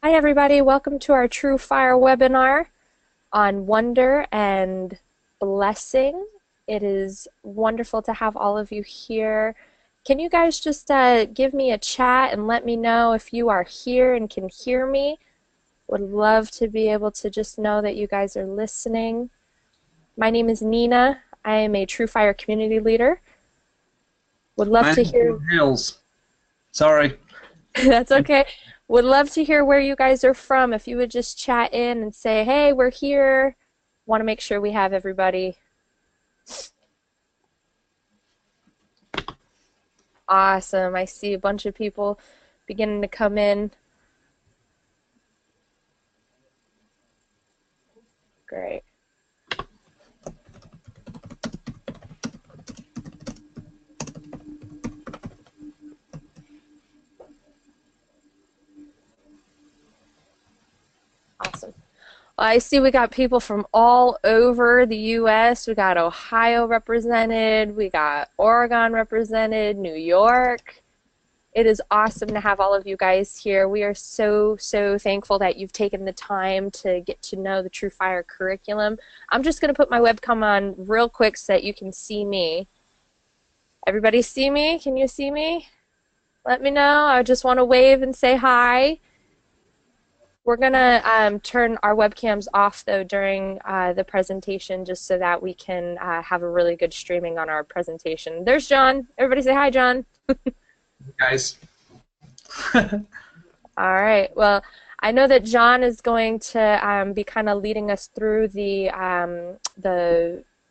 Hi everybody, welcome to our Tru Fire webinar on wonder and blessing. It is wonderful to have all of you here. Can you guys just give me a chat and let me know if you are here and can hear me? Would love to be able to just know that you guys are listening. My name is Nina. I am a Tru Fire community leader. Would love My to name's hear. John Hills. Sorry. That's okay. Would love to hear where you guys are from. If you would just chat in and say, hey, we're here. Want to make sure we have everybody. Awesome. I see a bunch of people beginning to come in. Great. Awesome. I see we got people from all over the U.S. We got Ohio represented. We got Oregon represented. New York. It is awesome to have all of you guys here. We are so thankful that you've taken the time to get to know the Tru Fire curriculum. I'm just going to put my webcam on real quick so that you can see me. Everybody see me? Can you see me? Let me know. I just want to wave and say hi. We're going to turn our webcams off, though, during the presentation just so that we can have a really good streaming on our presentation. There's John. Everybody say hi, John. Guys. All right. Well, I know that John is going to be kind of leading us through the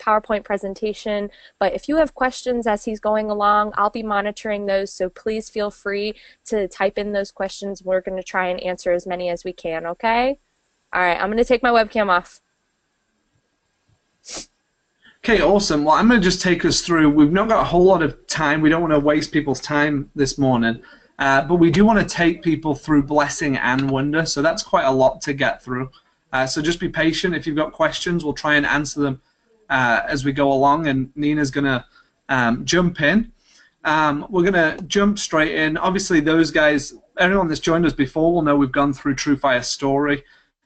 PowerPoint presentation, but if you have questions as he's going along, I'll be monitoring those, so please feel free to type in those questions. We're going to try and answer as many as we can, okay? All right, I'm going to take my webcam off. Okay, awesome. Well, I'm going to just take us through. We've not got a whole lot of time. We don't want to waste people's time this morning, but we do want to take people through blessing and wonder, so that's quite a lot to get through. So just be patient. If you've got questions, we'll try and answer them as we go along, and Nina's going to jump in. We're going to jump straight in. Obviously, those guys, everyone that's joined us before will know we've gone through Tru Fire story.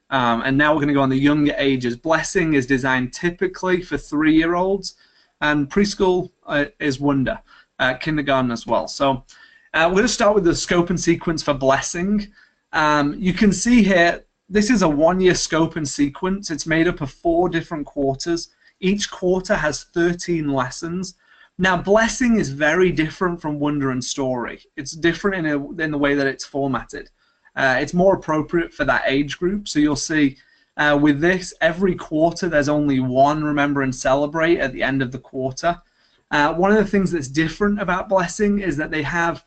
And now we're going to go on the younger ages. Blessing is designed typically for 3-year-olds, and preschool is wonder, kindergarten as well. So we're going to start with the scope and sequence for blessing. You can see here, this is a 1-year scope and sequence. It's made up of 4 different quarters. Each quarter has 13 lessons. Now, blessing is very different from wonder and story. It's different in the way that it's formatted. It's more appropriate for that age group. So you'll see with this, every quarter there's only one remember and celebrate at the end of the quarter. One of the things that's different about blessing is that they have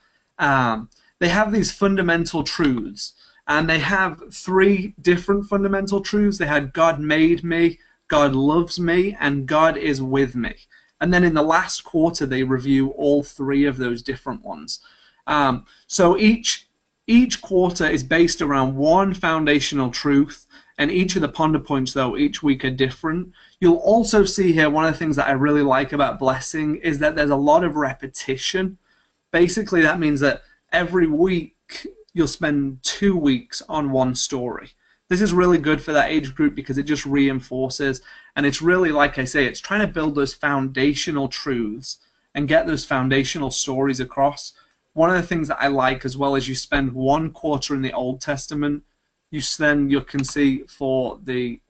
these fundamental truths, and they have 3 different fundamental truths. They had God made me, God loves me, and God is with me. And then in the last quarter they review all 3 of those different ones. So each quarter is based around one foundational truth, and each of the ponder points, though, each week are different. You'll also see here one of the things that I really like about blessing is that there's a lot of repetition. Basically, that means that every week you'll spend 2 weeks on one story. This is really good for that age group because it just reinforces, and it's really, like I say, it's trying to build those foundational truths and get those foundational stories across. One of the things that I like as well is you spend 1 quarter in the Old Testament. You can see for the,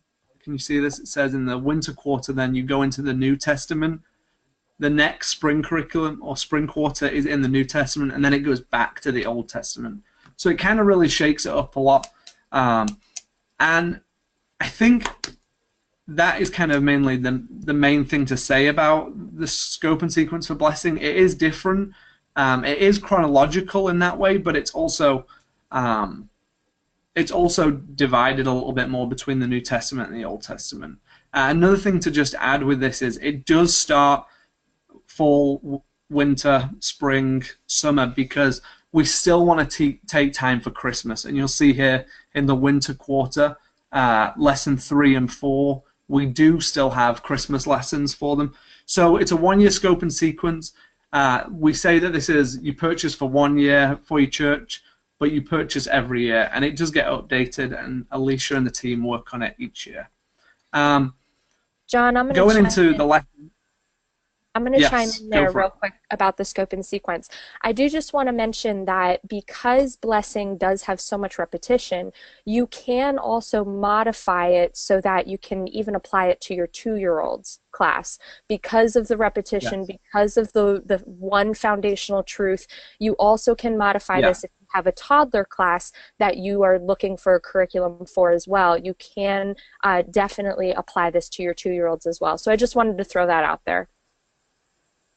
can you see this? It says in the winter quarter, then you go into the New Testament. The next spring curriculum or spring quarter is in the New Testament, and then it goes back to the Old Testament. So it kind of really shakes it up a lot. And I think that is kind of mainly the main thing to say about the scope and sequence for blessing. It is different. It is chronological in that way, but it's also divided a little bit more between the New Testament and the Old Testament. Another thing to just add with this is it does start fall, winter, spring, summer, because we still want to take time for Christmas. And you'll see here in the winter quarter, lesson 3 and 4, we do still have Christmas lessons for them. So it's a 1-year scope and sequence. We say that this is you purchase for 1 year for your church. but you purchase every year, and it does get updated, and Alicia and the team work on it each year. John, Going into the lesson, I'm going to chime yes, in go there for real it. quick about the scope and sequence. I do just want to mention that because blessing does have so much repetition, you can also modify it so that you can even apply it to your 2-year-old's class. Because of the repetition, Yes, because of the one foundational truth, you also can modify yeah. this if you have a toddler class that you are looking for a curriculum for as well. You can definitely apply this to your 2-year-olds as well. So I just wanted to throw that out there.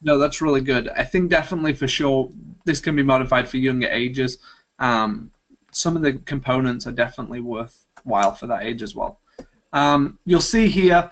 No, that's really good. I think definitely for sure this can be modified for younger ages. Some of the components are definitely worthwhile for that age as well. You'll see here,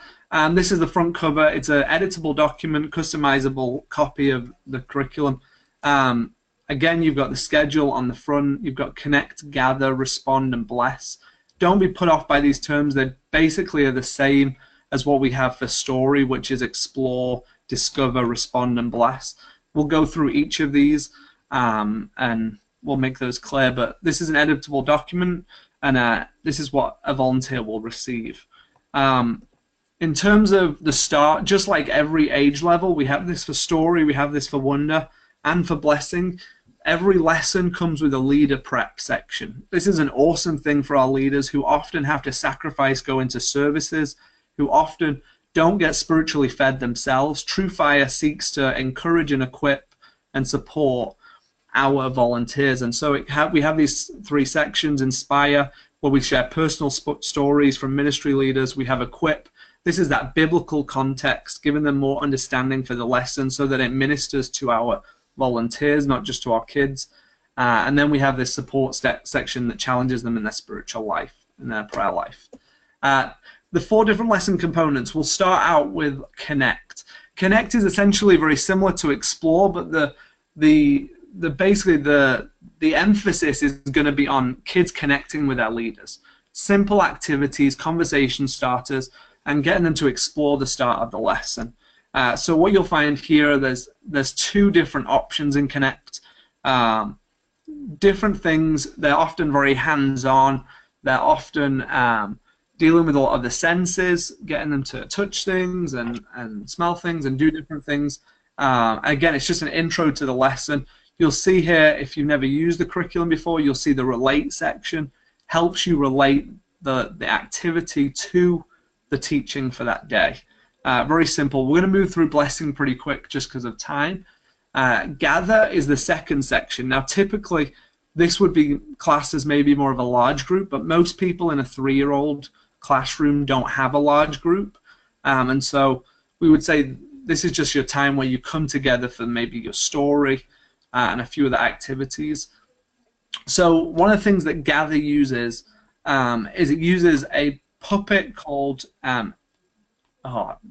this is the front cover. It's an editable document, customizable copy of the curriculum. Again, you've got the schedule on the front. You've got connect, gather, respond, and bless. Don't be put off by these terms. They basically are the same as what we have for story, which is explore, discover, respond, and bless. We'll go through each of these and we'll make those clear, but this is an editable document, and this is what a volunteer will receive. In terms of the start, just like every age level, we have this for story, we have this for wonder, and for blessing. Every lesson comes with a leader prep section. This is an awesome thing for our leaders who often have to sacrifice, go into services, who often don't get spiritually fed themselves. Tru Fire seeks to encourage and equip and support our volunteers. And so we have these 3 sections: inspire, where we share personal stories from ministry leaders. We have equip. This is that biblical context, giving them more understanding for the lesson so that it ministers to our volunteers, not just to our kids. And then we have this support section that challenges them in their spiritual life, in their prayer life. The 4 different lesson components, we'll start out with connect. Connect is essentially very similar to explore, but basically the emphasis is going to be on kids connecting with their leaders. Simple activities, conversation starters, and getting them to explore the start of the lesson. So what you'll find here, there's 2 different options in connect. Different things. They're often very hands-on. They're often dealing with a lot of the senses, getting them to touch things and smell things and do different things. Again, it's just an intro to the lesson. You'll see here, if you've never used the curriculum before, you'll see the relate section. Helps you relate the activity to the teaching for that day. Very simple. We're going to move through blessing pretty quick just because of time. Gather is the second section. Now, typically, this would be classed as maybe more of a large group, but most people in a 3-year-old classroom don't have a large group. And so we would say this is just your time where you come together for maybe your story and a few of the activities. So one of the things that Gather uses is it uses a puppet called, the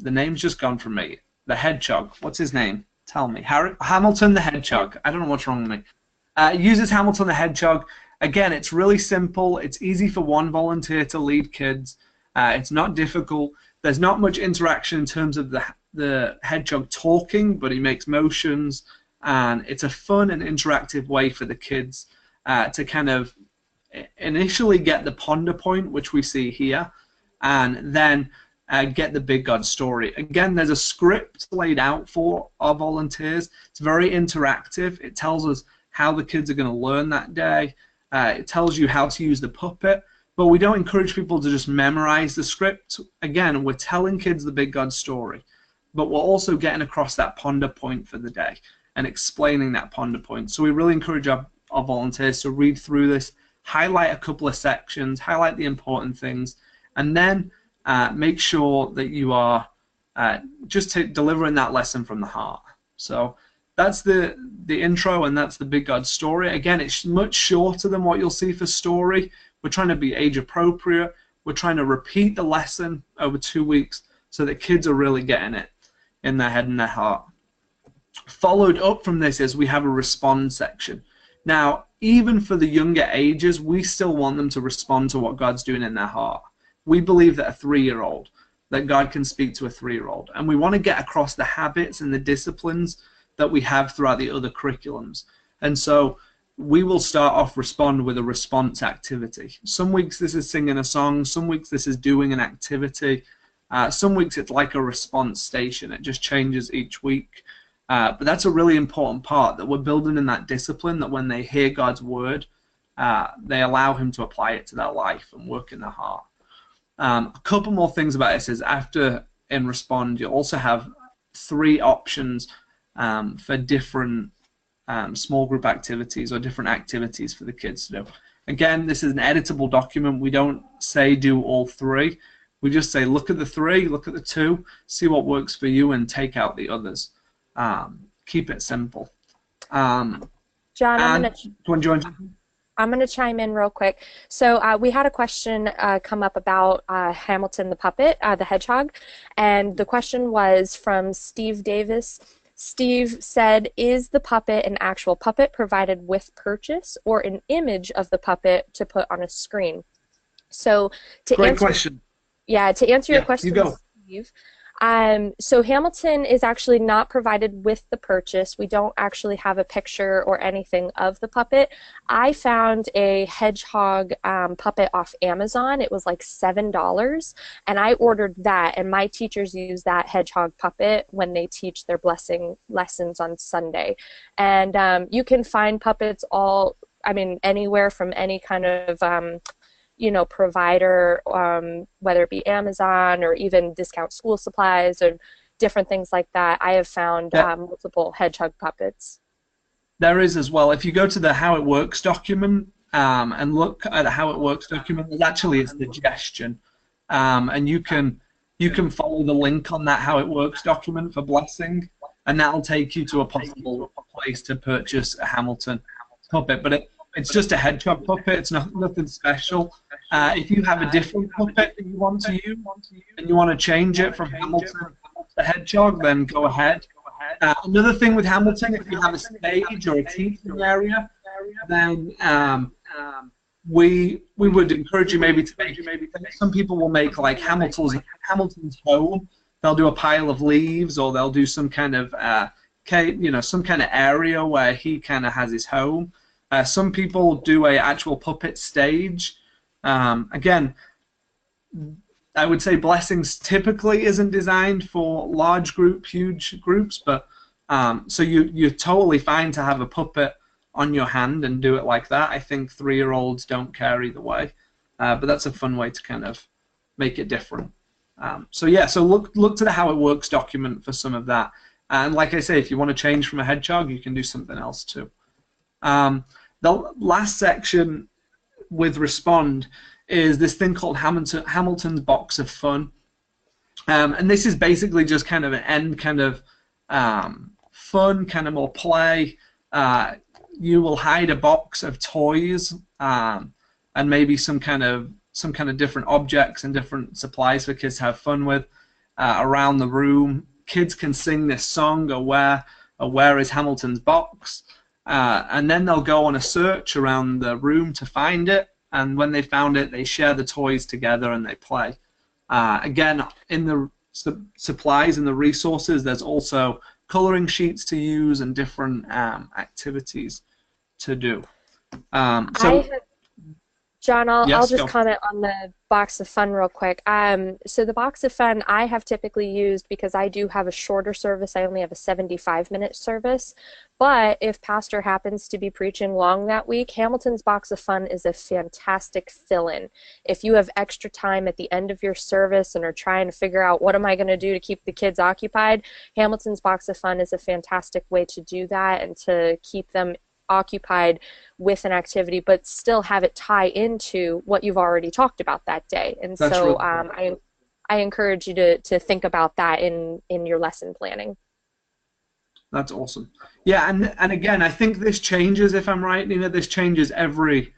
name's just gone from me, the Hedgehog. What's his name? Tell me. Hamilton the Hedgehog. I don't know what's wrong with me. It uses Hamilton the Hedgehog. Again, it's really simple. It's easy for one volunteer to lead kids. It's not difficult. There's not much interaction in terms of the hedgehog talking, but he makes motions, and it's a fun and interactive way for the kids to kind of initially get the ponder point, which we see here, and then get the big God story. Again, there's a script laid out for our volunteers. It's very interactive. It tells us how the kids are going to learn that day. It tells you how to use the puppet, but we don't encourage people to just memorize the script. Again, we're telling kids the big God story, but we're also getting across that ponder point for the day and explaining that ponder point. So we really encourage our volunteers to read through this, highlight a couple of sections, highlight the important things, and then make sure that you are just delivering that lesson from the heart. So that's the intro, and that's the big God story. Again, it's much shorter than what you'll see for story. We're trying to be age appropriate. We're trying to repeat the lesson over 2 weeks so that kids are really getting it in their head and their heart. Followed up from this is we have a respond section. Now, even for the younger ages, we still want them to respond to what God's doing in their heart. We believe that that God can speak to a 3-year-old, and we want to get across the habits and the disciplines that we have throughout the other curriculums. And so we will start off Respond with a response activity. Some weeks this is singing a song, some weeks this is doing an activity, some weeks it's like a response station. It just changes each week. But that's a really important part, that we're building in that discipline, that when they hear God's word, they allow him to apply it to their life and work in their heart. A couple more things about this is after in Respond, you also have 3 options for different small group activities or different activities for the kids to do. Again, this is an editable document. We don't say do all 3. We just say look at the 3, look at the 2, see what works for you, and take out the others. Keep it simple. John, I'm going to chime in real quick. So we had a question come up about Hamilton the puppet, the hedgehog, and the question was from Steve Davis. Steve said, is the puppet an actual puppet provided with purchase, or an image of the puppet to put on a screen? So Great question. Yeah, to answer your question, Steve, so Hamilton is actually not provided with the purchase. We don't actually have a picture or anything of the puppet. I found a hedgehog puppet off Amazon. It was like $7, and I ordered that, and my teachers use that hedgehog puppet when they teach their blessing lessons on Sunday. And you can find puppets anywhere from any kind of provider, whether it be Amazon or even discount school supplies or different things like that. I have found multiple hedgehog puppets. There is as well. If you go to the How It Works document and look at the How It Works document, there's actually a suggestion, and you can follow the link on that How It Works document for blessing, and that'll take you to a possible place to purchase a Hamilton puppet. But it's just a hedgehog puppet. It's nothing special. If you have a different puppet that you want to use and you want to change it from Hamilton to hedgehog, then go ahead. Another thing with Hamilton, if you have a stage or a teaching area, then we would encourage you maybe to make. Some people will make like Hamilton's home. They'll do a pile of leaves, or they'll do some kind of some kind of area where he kind of has his home. Some people do a actual puppet stage. Again, I would say Blessings typically isn't designed for large group, huge groups, but so you're totally fine to have a puppet on your hand and do it like that. I think 3-year-olds don't care either way, but that's a fun way to kind of make it different. So look to the How It Works document for some of that. And like I say, if you want to change from a hedgehog, you can do something else too. The last section with Respond is this thing called Hamilton's Box of Fun. And this is basically just kind of an end kind of fun, kind of more play. You will hide a box of toys and maybe some kind of different objects and different supplies for kids to have fun with around the room. Kids can sing this song, or where is Hamilton's box? And then they'll go on a search around the room to find it, and when they found it, they share the toys together and they play. Again, in the supplies and the resources, there's also coloring sheets to use and different activities to do. John, I'll just comment on the box of fun real quick. So the box of fun I have typically used, because I do have a shorter service. I only have a 75-minute service. But if Pastor happens to be preaching long that week, Hamilton's Box of Fun is a fantastic fill-in. If you have extra time at the end of your service and are trying to figure out what am I going to do to keep the kids occupied, Hamilton's Box of Fun is a fantastic way to do that and to keep them occupied with an activity, but still have it tie into what you've already talked about that day. And that's so really I encourage you to think about that in your lesson planning. That's awesome. Yeah, and again, I think this changes, if I'm right, Nina, this changes every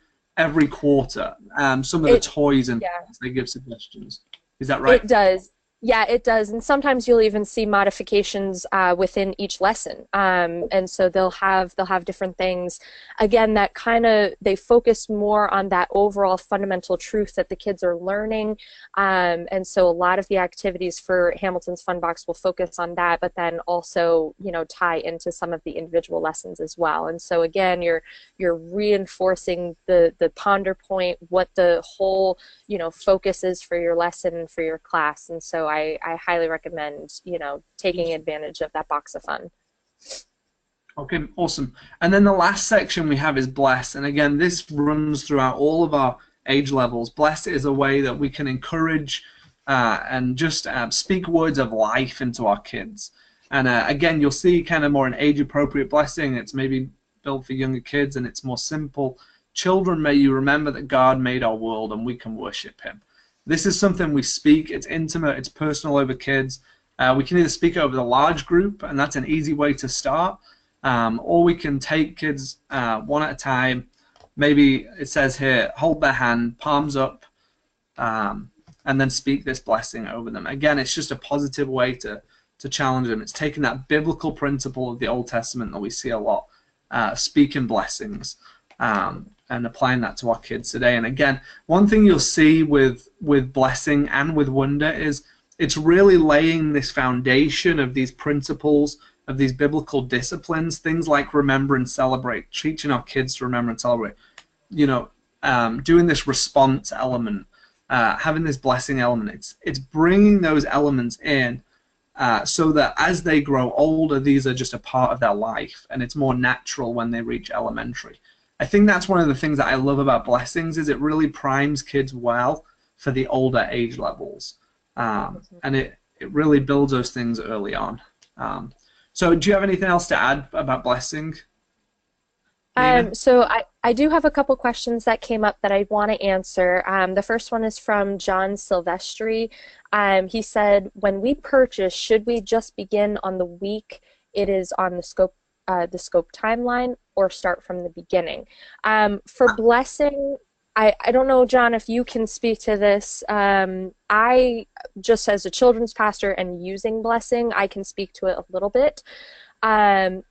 quarter. Some of the toys and things, they give suggestions. Is that right? It does. Yeah, it does, and sometimes you'll even see modifications within each lesson. And so they'll have different things. Again, that kind of they focus more on that overall fundamental truth that the kids are learning. And so a lot of the activities for Hamilton's Fun Box will focus on that, but then also, tie into some of the individual lessons as well. And so again, you're reinforcing the ponder point, what the whole focuses for your lesson and for your class. And so I highly recommend, taking advantage of that box of fun. Okay, awesome. And then the last section we have is bless. And again, this runs throughout all of our age levels. Bless is a way that we can encourage and just speak words of life into our kids. And again, you'll see kind of more an age-appropriate blessing. It's maybe built for younger kids, and it's more simple. Children, may you remember that God made our world and we can worship him. This is something we speak. It's intimate. It's personal over kids. We can either speak over the large group, and that's an easy way to start, or we can take kids one at a time. Maybe it says here, hold their hand, palms up, and then speak this blessing over them. Again, it's just a positive way to challenge them. It's taking that biblical principle of the Old Testament that we see a lot, speaking blessings, and applying that to our kids today. And again, one thing you'll see with blessing and with wonder is it's really laying this foundation of these principles, of these biblical disciplines, things like remember and celebrate, teaching our kids to remember and celebrate, doing this response element, having this blessing element. It's bringing those elements in so that as they grow older, these are just a part of their life, and it's more natural when they reach elementary. I think that's one of the things that I love about blessings is it really primes kids well for the older age levels, and it really builds those things early on. So do you have anything else to add about blessing, Nina? So I do have a couple questions that came up that I want to answer. The first one is from John Silvestri. He said, when we purchase, should we just begin on the week it is on the scope timeline, or start from the beginning? For blessing, I don't know, John, if you can speak to this. I, just as a children's pastor and using blessing, I can speak to it a little bit. I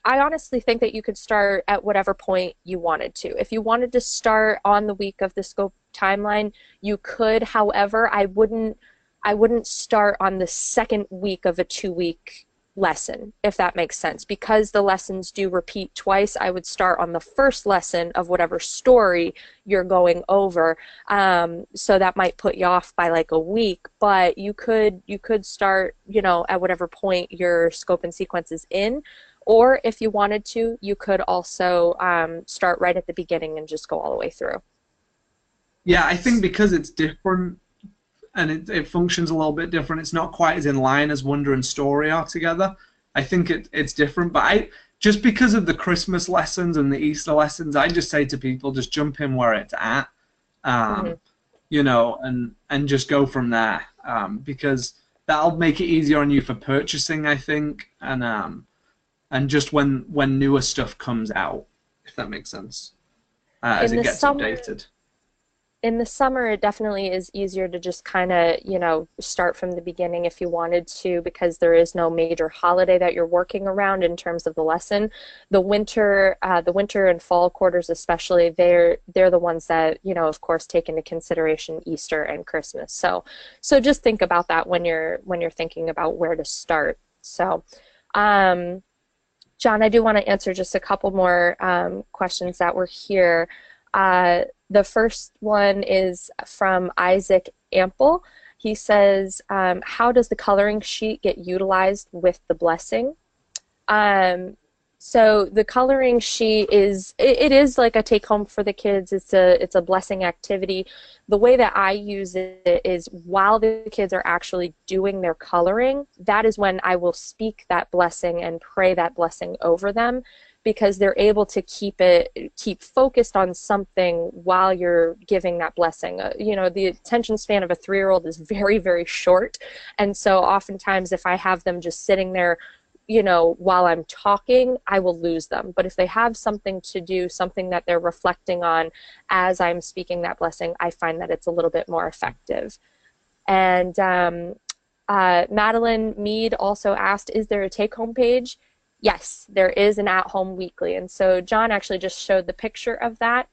honestly think that you could start at whatever point you wanted to. If you wanted to start on the week of the scope timeline, you could. However, I wouldn't start on the second week of a 2-week lesson, if that makes sense. Because the lessons do repeat twice, I would start on the first lesson of whatever story you're going over. So that might put you off by like a week, but you could start, at whatever point your scope and sequence is in. Or if you wanted to, you could also start right at the beginning and just go all the way through. Yeah, I think because it's different and it functions a little bit different, it's not quite as in line as Wonder and Story are together. I think it's different, but just because of the Christmas lessons and the Easter lessons, I just say to people, just jump in where it's at, and just go from there, because that'll make it easier on you for purchasing, I think, and just when newer stuff comes out, if that makes sense, as it gets updated. In the summer, it definitely is easier to just kind of, start from the beginning if you wanted to, because there is no major holiday that you're working around in terms of the lesson. The winter and fall quarters especially, they're the ones that, of course, take into consideration Easter and Christmas. So just think about that when you're thinking about where to start. So, John, I do want to answer just a couple more questions that were here. The first one is from Isaac Ample. He says, how does the coloring sheet get utilized with the blessing? So the coloring sheet is like a take home for the kids. It's a blessing activity. The way that I use it is while the kids are actually doing their coloring, that is when I will speak that blessing and pray that blessing over them, because they're able to keep focused on something while you're giving that blessing. The attention span of a 3-year-old is very, very short, and so oftentimes if I have them just sitting there, while I'm talking, I will lose them. But if they have something to do, something that they're reflecting on as I'm speaking that blessing, I find that it's a little bit more effective. And Madeline Mead also asked, is there a take-home page? Yes, there is an at-home weekly. And so John actually just showed the picture of that.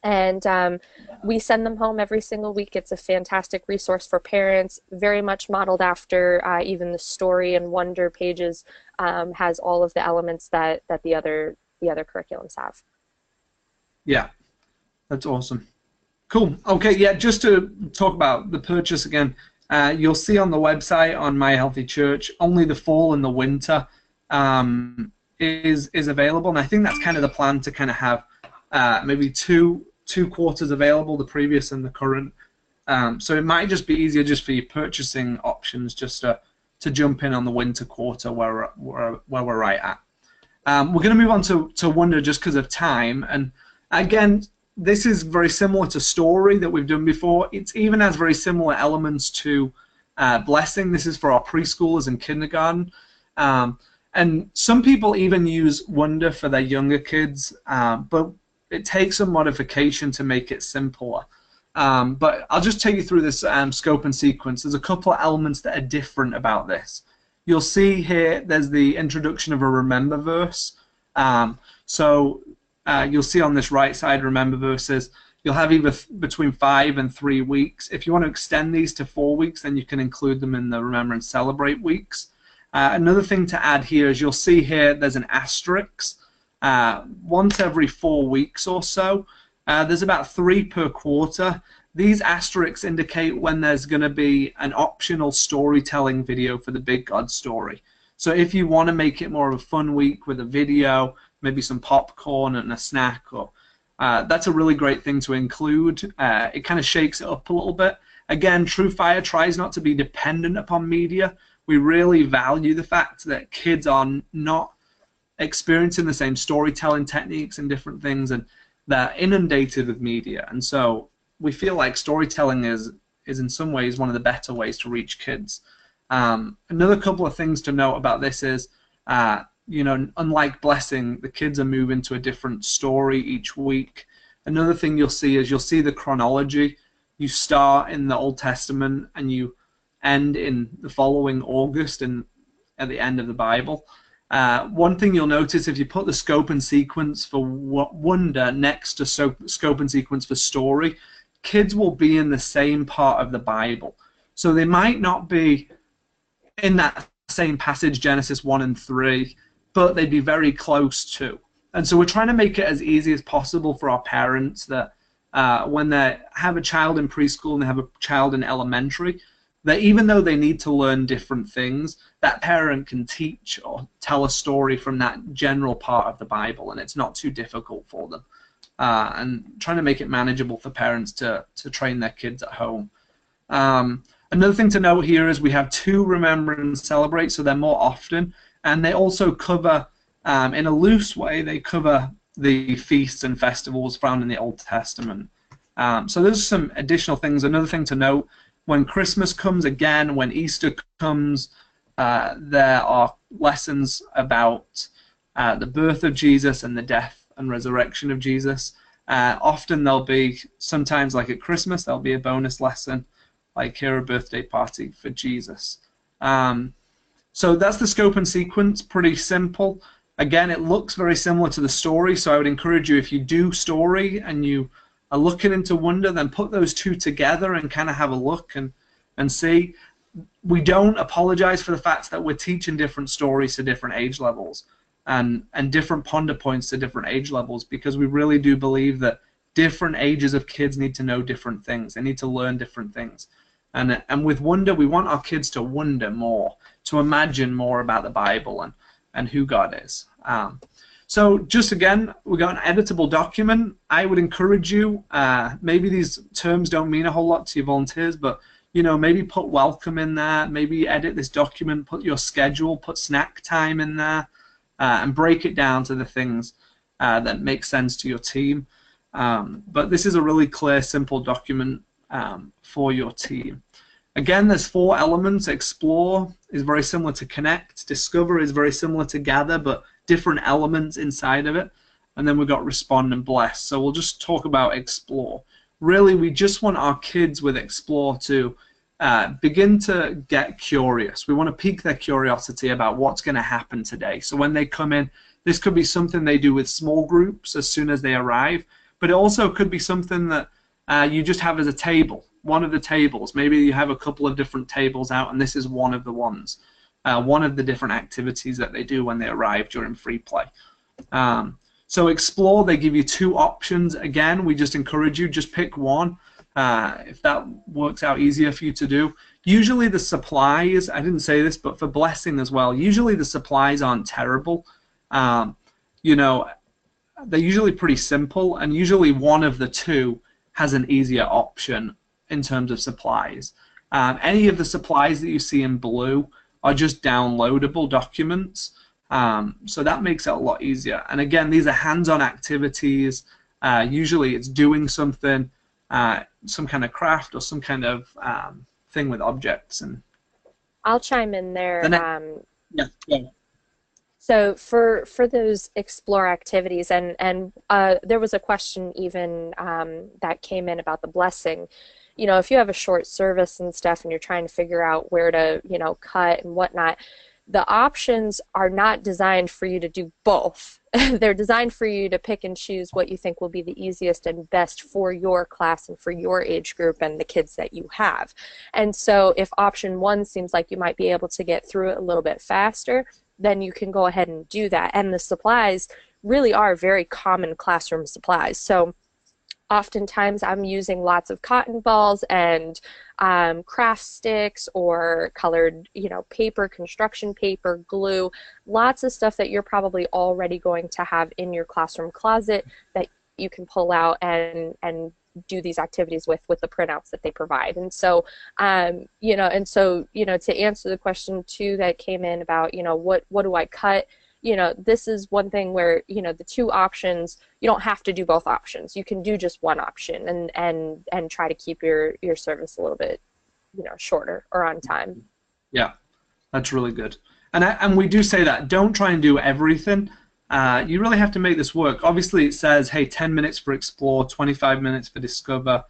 And we send them home every single week. It's a fantastic resource for parents, very much modeled after even the story and wonder pages, has all of the elements that the other curriculums have. Yeah, that's awesome. Cool. Okay, yeah, just to talk about the purchase again, you'll see on the website on My Healthy Church, only the fall and the winter is available, and I think that's kind of the plan, to kind of have maybe two quarters available, the previous and the current. So it might just be easier just for your purchasing options just to jump in on the winter quarter where we're right at. We're going to move on to Wonder just because of time, and again, this is very similar to Story that we've done before. It even has very similar elements to Blessing. This is for our preschoolers and kindergarten. And some people even use Wonder for their younger kids, but it takes some modification to make it simpler. But I'll just take you through this scope and sequence. There's a couple of elements that are different about this. You'll see here there's the introduction of a remember verse. You'll see on this right side remember verses. You'll have either between 5 and 3 weeks. If you want to extend these to 4 weeks, then you can include them in the Remember and Celebrate weeks. Another thing to add here is you'll see here there's an asterisk. Once every 4 weeks or so, there's about 3 per quarter. These asterisks indicate when there's going to be an optional storytelling video for the Big God story. So if you want to make it more of a fun week with a video, maybe some popcorn and a snack, or that's a really great thing to include. It kind of shakes it up a little bit. Again, Tru Fire tries not to be dependent upon media. We really value the fact that kids are not experiencing the same storytelling techniques and different things, and they're inundated with media. And so we feel like storytelling is in some ways one of the better ways to reach kids. Another couple of things to note about this is, unlike Blessing, the kids are moving to a different story each week. Another thing you'll see is the chronology. You start in the Old Testament and you end in the following August and at the end of the Bible. One thing you'll notice, if you put the scope and sequence for Wonder next to scope and sequence for Story, kids will be in the same part of the Bible. So they might not be in that same passage, Genesis 1 and 3, but they'd be very close to. And so we're trying to make it as easy as possible for our parents that when they have a child in preschool and they have a child in elementary, that even though they need to learn different things, that parent can teach or tell a story from that general part of the Bible, and it's not too difficult for them. And trying to make it manageable for parents to train their kids at home. Another thing to note here is we have 2 Remember and Celebrate, so they're more often, and they also cover, in a loose way, they cover the feasts and festivals found in the Old Testament. So there's some additional things. Another thing to note, when Christmas comes again, when Easter comes, there are lessons about the birth of Jesus and the death and resurrection of Jesus. Often there'll be, sometimes like at Christmas, there'll be a bonus lesson, like here, a birthday party for Jesus. So that's the scope and sequence, pretty simple. Again, it looks very similar to the Story, so I would encourage you, if you do Story and you are looking into Wonder, then put those 2 together and kind of have a look and see. We don't apologize for the fact that we're teaching different stories to different age levels and different ponder points to different age levels, because we really do believe that different ages of kids need to know different things. They need to learn different things. And with Wonder, we want our kids to wonder more, to imagine more about the Bible and who God is. So just again, we've got an editable document. I would encourage you, maybe these terms don't mean a whole lot to your volunteers, but maybe put welcome in there, maybe edit this document, put your schedule, put snack time in there, and break it down to the things that make sense to your team. But this is a really clear, simple document for your team. Again, there's 4 elements. Explore is very similar to Connect. Discover is very similar to Gather, but different elements inside of it. And then we've got Respond and Bless. So we'll just talk about Explore. Really, we just want our kids with Explore to begin to get curious. We want to pique their curiosity about what's going to happen today. So when they come in, this could be something they do with small groups as soon as they arrive, but it also could be something that you just have as a table, one of the tables. Maybe you have a couple of different tables out, and this is one of the ones, one of the different activities that they do when they arrive during free play. So explore, they give you 2 options. Again, we just encourage you, just pick one. If that works out easier for you to do. Usually the supplies, I didn't say this, but for blessing as well, usually the supplies aren't terrible. You know, they're usually pretty simple, and usually one of the 2 has an easier option in terms of supplies. Any of the supplies that you see in blue are just downloadable documents, so that makes it a lot easier. And again, these are hands-on activities. Usually it's doing something, some kind of craft or some kind of thing with objects. And I'll chime in there. Yeah. So for those explore activities, and there was a question even that came in about the blessing. You know, if you have a short service and stuff, and you're trying to figure out where to, you know, cut and whatnot, the options are not designed for you to do both. They're designed for you to pick and choose what you think will be the easiest and best for your class and for your age group and the kids that you have. And so if option 1 seems like you might be able to get through it a little bit faster, then you can go ahead and do that. And the supplies really are very common classroom supplies. So oftentimes I'm using lots of cotton balls and craft sticks or colored, you know, paper, construction paper, glue, lots of stuff that you're probably already going to have in your classroom closet that you can pull out and do these activities with the printouts that they provide. And so, you know, to answer the question too that came in about, you know, what do I cut? You know, this is one thing where, you know, the 2 options, you don't have to do both options. You can do just one option and try to keep your service a little bit, you know, shorter or on time. Yeah, that's really good. And we do say that don't try and do everything. You really have to make this work. Obviously, it says, hey, 10 minutes for explore, 25 minutes for discover,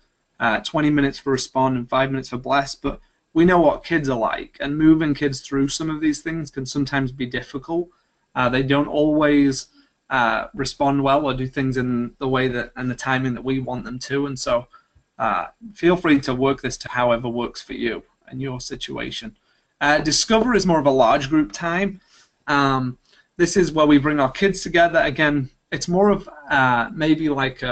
20 minutes for respond, and 5 minutes for bless. But we know what kids are like, and moving kids through some of these things can sometimes be difficult. They don't always respond well or do things in the way that and the timing that we want them to. And so feel free to work this to however works for you and your situation. Discover is more of a large group time. This is where we bring our kids together. Again, it's more of maybe like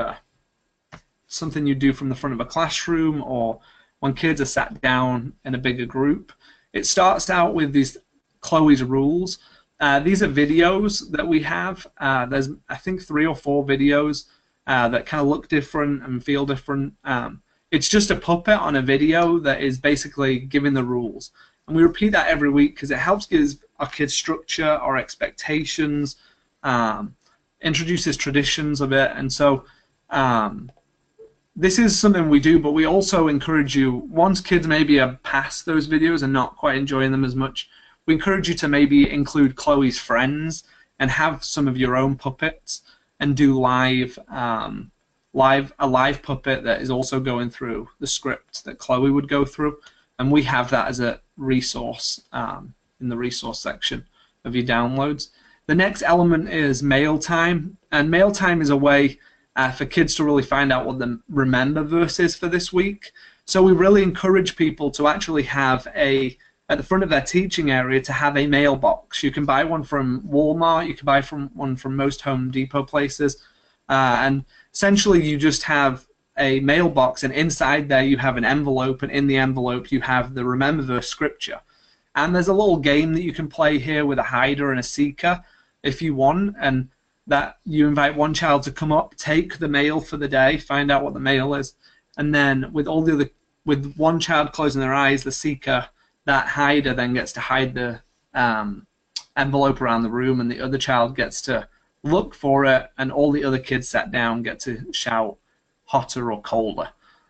something you do from the front of a classroom or when kids are sat down in a bigger group. It starts out with these Chloe's rules. These are videos that we have. There's, I think, 3 or 4 videos that kind of look different and feel different. It's just a puppet on a video that is basically giving the rules. And we repeat that every week because it helps give our kids structure or expectations, introduces traditions of it. And so this is something we do, but we also encourage you, once kids maybe are past those videos and not quite enjoying them as much, we encourage you to maybe include Chloe's friends and have some of your own puppets and do a live puppet that is also going through the script that Chloe would go through. And we have that as a resource in the resource section of your downloads. The next element is mail time. And mail time is a way for kids to really find out what the remember verse is for this week. So we really encourage people to actually have at the front of their teaching area to have a mailbox. You can buy one from Walmart, you can buy one from most Home Depot places, and essentially you just have a mailbox, and inside there you have an envelope, and in the envelope you have the remember verse scripture. And there's a little game that you can play here with a hider and a seeker if you want, and that you invite one child to come up, take the mail for the day, find out what the mail is, and then with one child closing their eyes, the seeker, that hider then gets to hide the envelope around the room, and the other child gets to look for it, and all the other kids sat down get to shout hotter or colder.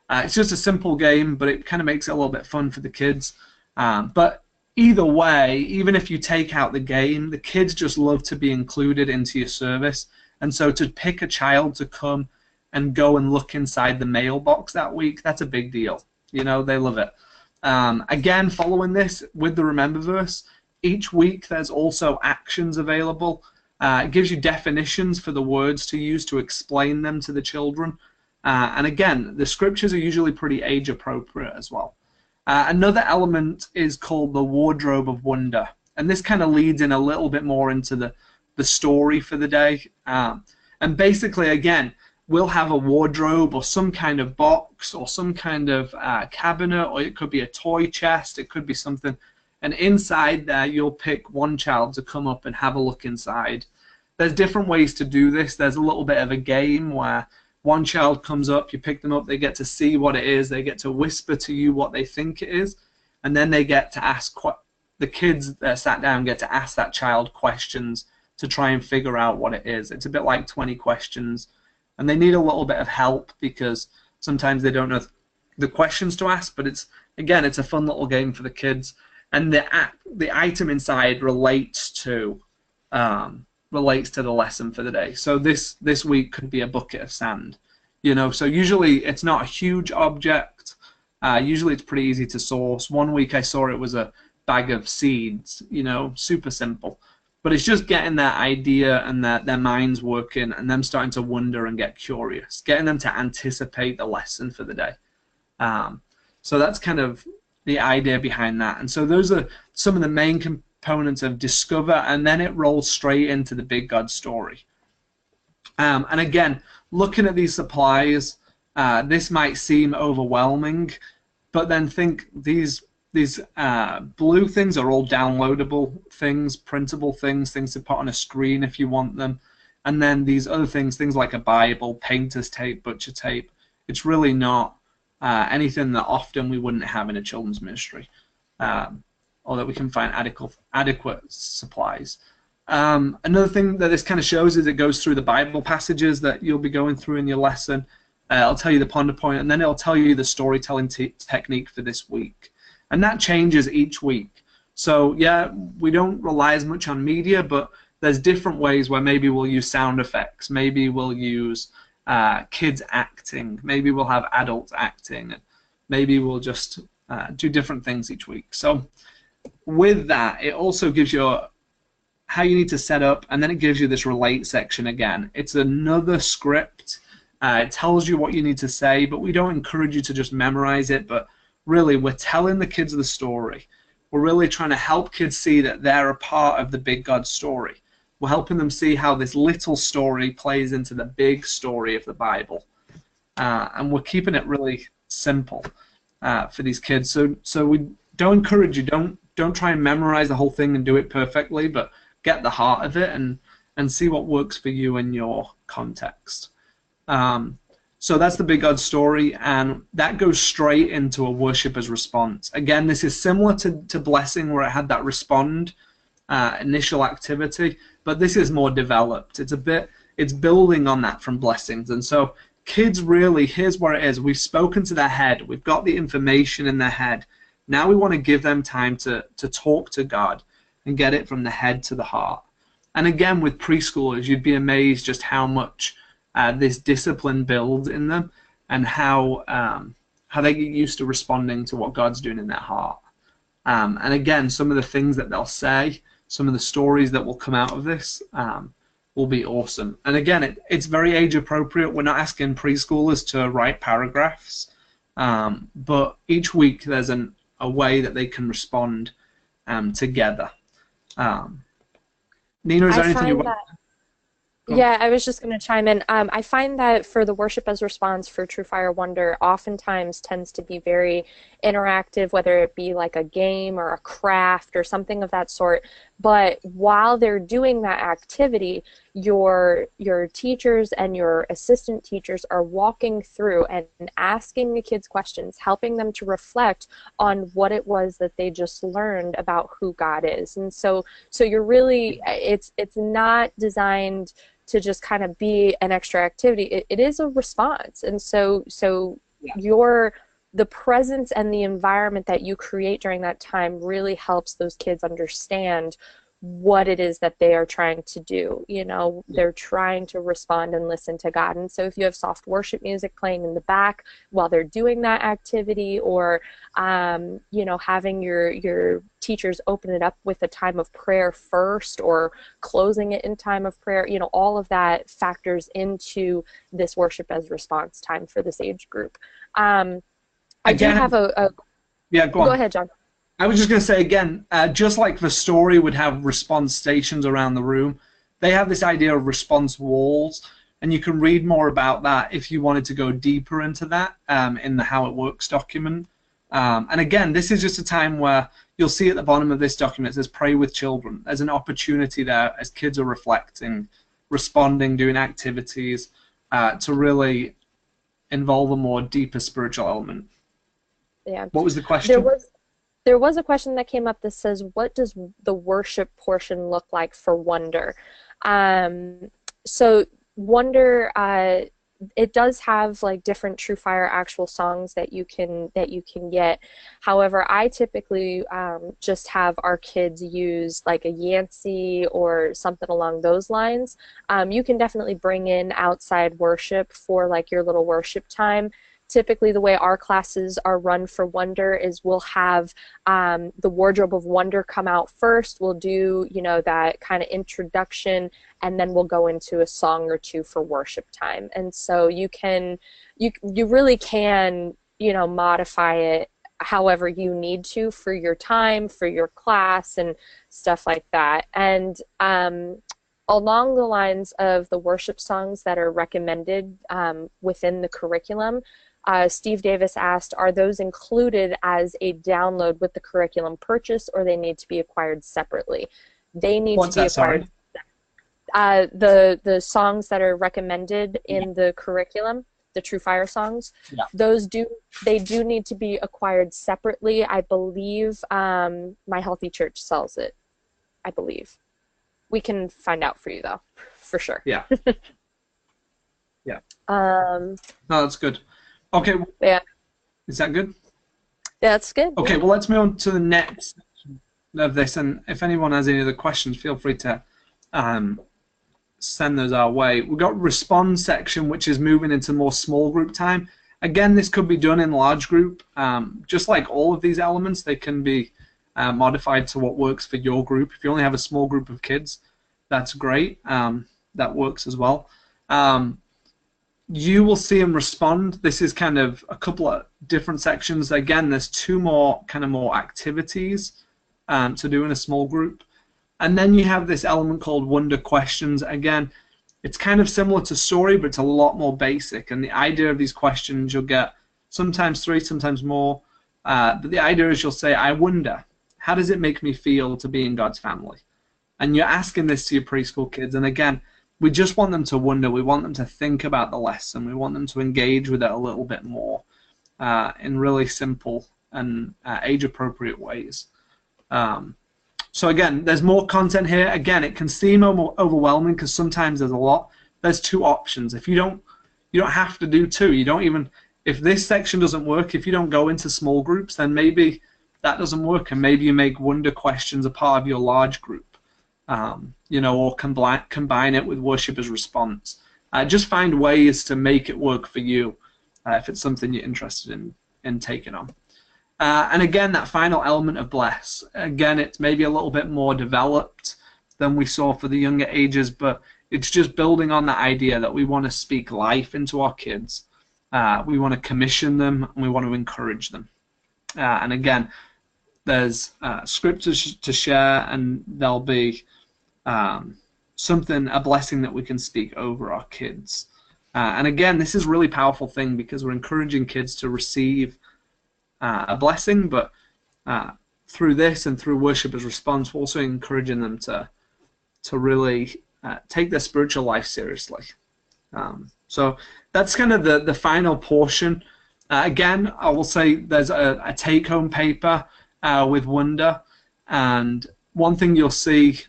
It's just a simple game, but it kind of makes it a little bit fun for the kids. But either way, even if you take out the game, the kids just love to be included into your service. And so to pick a child to come and go and look inside the mailbox that week, that's a big deal. You know, they love it. Again, following this with the Remember Verse, each week there's also actions available. It gives you definitions for the words to use to explain them to the children. And again, the scriptures are usually pretty age appropriate as well. Another element is called the Wardrobe of Wonder. And this kind of leads in a little bit more into the story for the day. And basically, again, we'll have a wardrobe or some kind of box or some kind of cabinet, or it could be a toy chest, it could be something. And inside there, you'll pick one child to come up and have a look inside. There's different ways to do this. There's a little bit of a game where one child comes up, you pick them up, they get to see what it is, they get to whisper to you what they think it is, and then they get to ask, the kids that are sat down get to ask that child questions to try and figure out what it is. It's a bit like 20 questions, and they need a little bit of help because sometimes they don't know the questions to ask, but it's a fun little game for the kids. And the item inside relates to the lesson for the day. So this week could be a bucket of sand, So usually it's not a huge object. Usually it's pretty easy to source. One week I saw it was a bag of seeds, super simple. But it's just getting that idea and their minds working and them starting to wonder and get curious, getting them to anticipate the lesson for the day. So that's kind of the idea behind that. And so those are some of the main components of Discover, and then it rolls straight into the Big God story. And again, looking at these supplies, this might seem overwhelming, but then think these blue things are all downloadable things, printable things to put on a screen if you want them. And then these other things like a Bible, painter's tape, butcher tape, it's really not anything that often we wouldn't have in a children's ministry, or that we can find adequate supplies. Another thing that this kind of shows is it goes through the Bible passages that you'll be going through in your lesson. It'll tell you the ponder point, and then it'll tell you the storytelling technique for this week. And that changes each week. So yeah, we don't rely as much on media, but there's different ways where maybe we'll use sound effects, maybe we'll use kids acting, maybe we'll have adults acting, and maybe we'll just do different things each week. So with that, it also gives you how you need to set up, and then it gives you this relate section again. It's another script. It tells you what you need to say, but we don't encourage you to just memorize it, but really we're telling the kids the story. We're really trying to help kids see that they're a part of the big God story. We're helping them see how this little story plays into the big story of the Bible. And we're keeping it really simple for these kids. So we don't encourage you, don't try and memorize the whole thing and do it perfectly, but get the heart of it and see what works for you in your context. So that's the big God story, and that goes straight into a worshiper's response. Again, this is similar to blessing, where it had that respond initial activity, but this is more developed. It's building on that from blessings. And so kids really, here's where it is. We've spoken to their head. We've got the information in their head. Now we want to give them time to talk to God and get it from the head to the heart. And again, with preschoolers, you'd be amazed just how much this discipline builds in them, and how they get used to responding to what God's doing in their heart. And again, some of the things that they'll say, some of the stories that will come out of this will be awesome. And again, it's very age appropriate. We're not asking preschoolers to write paragraphs, but each week there's a way that they can respond together. Nina, is there anything you want? Yeah, I was just going to chime in. I find that for the worship as response for Tru Fire Wonder, oftentimes tends to be very interactive, whether it be like a game or a craft or something of that sort. But while they're doing that activity, your teachers and your assistant teachers are walking through and asking the kids questions, helping them to reflect on what it was that they just learned about who God is. And so you're really, it's not designed to just kind of be an extra activity. It is a response. And so yeah. The presence and the environment that you create during that time really helps those kids understand what it is that they are trying to do. You know, they're trying to respond and listen to God. And so if you have soft worship music playing in the back while they're doing that activity, or you know, having your teachers open it up with a time of prayer first, or closing it in time of prayer, you know, all of that factors into this worship as response time for this age group. I do Again, have a yeah, go go on. ahead, John. I was just going to say again, just like the story would have response stations around the room, they have this idea of response walls, and you can read more about that if you wanted to go deeper into that in the How It Works document. And again, this is just a time where you'll see at the bottom of this document, it says pray with children. There's an opportunity there as kids are reflecting, responding, doing activities to really involve a more deeper spiritual element. Yeah. What was the There question? was there was a question that came up that says, what does the worship portion look like for Wonder? So Wonder, it does have like different True Fire actual songs that you can get. However, I typically just have our kids use like a Yancey or something along those lines. You can definitely bring in outside worship for like your little worship time. Typically, the way our classes are run for Wonder is we'll have the Wardrobe of Wonder come out first. We'll do, you know, that kind of introduction, and then we'll go into a song or two for worship time. And so you really can, you know, modify it however you need to for your time, for your class, and stuff like that. And along the lines of the worship songs that are recommended within the curriculum, Steve Davis asked, are those included as a download with the curriculum purchase, or they need to be acquired separately? They need to What's be that? acquired. Sorry. The songs that are recommended in the curriculum, the True Fire songs, Yeah. they do need to be acquired separately. I believe My Healthy Church sells it. I believe. We can find out for you though, for sure. Yeah. Yeah. No, that's good. Okay. Yeah. Is that good? That's good. Okay. Yeah. Well, let's move on to the next section of this, and if anyone has any other questions, feel free to send those our way. We've got respond section, which is moving into more small group time. Again, this could be done in large group. Just like all of these elements, they can be modified to what works for your group. If you only have a small group of kids, that's great. That works as well. You will see them respond. This is kind of a couple of different sections. Again, there's two more activities to do in a small group. And then you have this element called Wonder Questions. Again, it's kind of similar to Story, but it's a lot more basic. And the idea of these questions, you'll get sometimes 3, sometimes more. But the idea is you'll say, I wonder, how does it make me feel to be in God's family? And you're asking this to your preschool kids. And again, we just want them to wonder. We want them to think about the lesson. We want them to engage with it a little bit more in really simple and age-appropriate ways. So again, there's more content here. Again, it can seem overwhelming because sometimes there's a lot. There's 2 options. If you don't have to do 2. You don't even, if this section doesn't work, if you don't go into small groups, then maybe that doesn't work, and maybe you make Wonder Questions a part of your large group. You know, or combine it with worship as response. Just find ways to make it work for you if it's something you're interested in taking on. And again, that final element of bless. Again, it's maybe a little bit more developed than we saw for the younger ages, but it's just building on that idea that we want to speak life into our kids. We want to commission them, and we want to encourage them. And again, there's scriptures to share, and there'll be a blessing that we can speak over our kids. And again, this is a really powerful thing because we're encouraging kids to receive a blessing, but through this and through worship as response, we're also encouraging them to really take their spiritual life seriously. So that's kind of the final portion. Again, I will say there's a take-home paper with Wonder, and one thing you'll see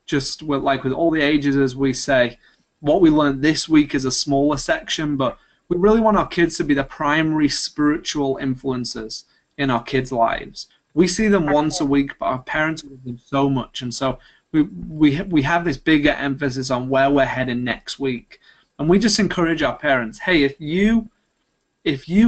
just with all the ages is we say what we learned this week is a smaller section, but we really want our kids to be the primary spiritual influences in our kids' lives. We see them once a week, but our parents love them so much, and so we have this bigger emphasis on where we're heading next week, and we just encourage our parents, hey, if you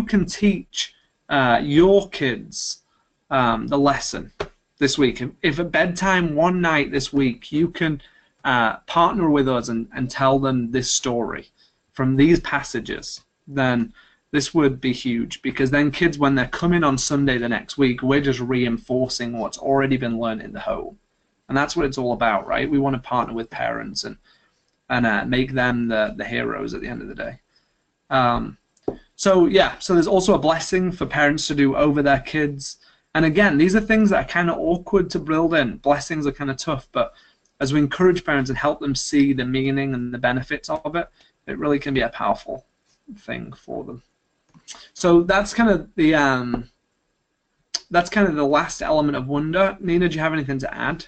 can teach your kids the lesson this week, if at bedtime one night this week you can partner with us and tell them this story from these passages, then this would be huge, because then kids, when they're coming on Sunday the next week, we're just reinforcing what's already been learned in the home. And that's what it's all about, right? We want to partner with parents and make them the heroes at the end of the day. So there's also a blessing for parents to do over their kids. And again, these are things that are kind of awkward to build in. Blessings are kind of tough, but as we encourage parents and help them see the meaning and the benefits of it, it really can be a powerful thing for them. So that's kind of the last element of wonder. Nina, do you have anything to add?